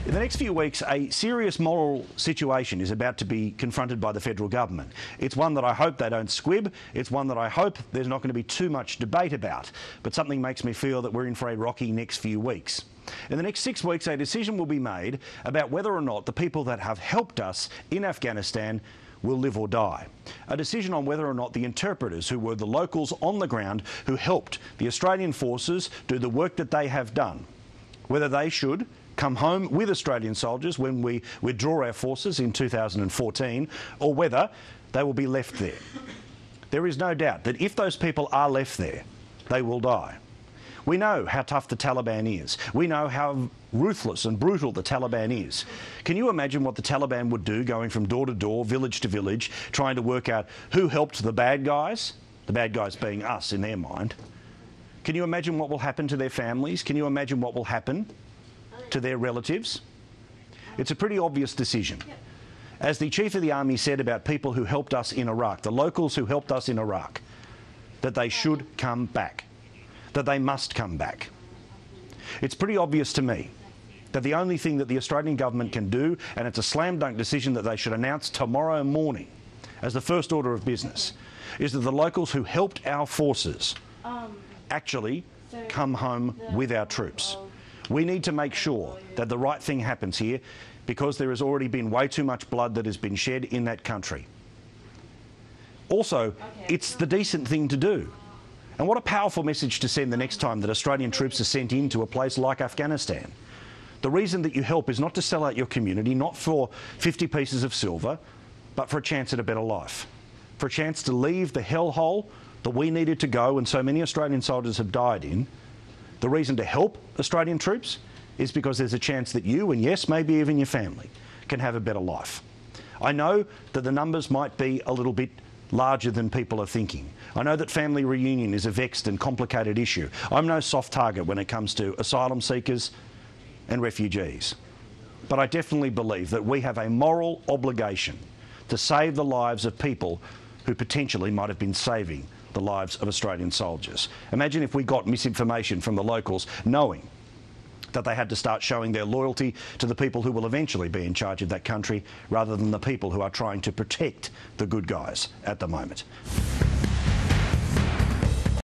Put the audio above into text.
In the next few weeks, a serious moral situation is about to be confronted by the federal government. It's one that I hope they don't squib. It's one that I hope there's not going to be too much debate about. But something makes me feel that we're in for a rocky next few weeks. In the next 6 weeks, a decision will be made about whether or not the people that have helped us in Afghanistan will live or die. A decision on whether or not the interpreters, who were the locals on the ground who helped the Australian forces do the work that they have done, whether they should come home with Australian soldiers when we withdraw our forces in 2014, or whether they will be left there. There is no doubt that if those people are left there, they will die. We know how tough the Taliban is. We know how ruthless and brutal the Taliban is. Can you imagine what the Taliban would do going from door to door, village to village, trying to work out who helped the bad guys being us in their mind? Can you imagine what will happen to their families? Can you imagine what will happen to their relatives? It's a pretty obvious decision. As the Chief of the Army said about people who helped us in Iraq, the locals who helped us in Iraq, that they should come back, that they must come back. It's pretty obvious to me that the only thing that the Australian government can do, and it's a slam dunk decision that they should announce tomorrow morning as the first order of business, is that the locals who helped our forces actually come home with our troops. We need to make sure that the right thing happens here, because there has already been way too much blood that has been shed in that country. Also, it's the decent thing to do. And what a powerful message to send the next time that Australian troops are sent into a place like Afghanistan. The reason that you help is not to sell out your community, not for 50 pieces of silver, but for a chance at a better life. For a chance to leave the hellhole that we needed to go and so many Australian soldiers have died in. The reason to help Australian troops is because there's a chance that you, and yes, maybe even your family, can have a better life. I know that the numbers might be a little bit larger than people are thinking. I know that family reunion is a vexed and complicated issue. I'm no soft target when it comes to asylum seekers and refugees. But I definitely believe that we have a moral obligation to save the lives of people who potentially might have been saving the lives of Australian soldiers. Imagine if we got misinformation from the locals knowing that they had to start showing their loyalty to the people who will eventually be in charge of that country rather than the people who are trying to protect the good guys at the moment.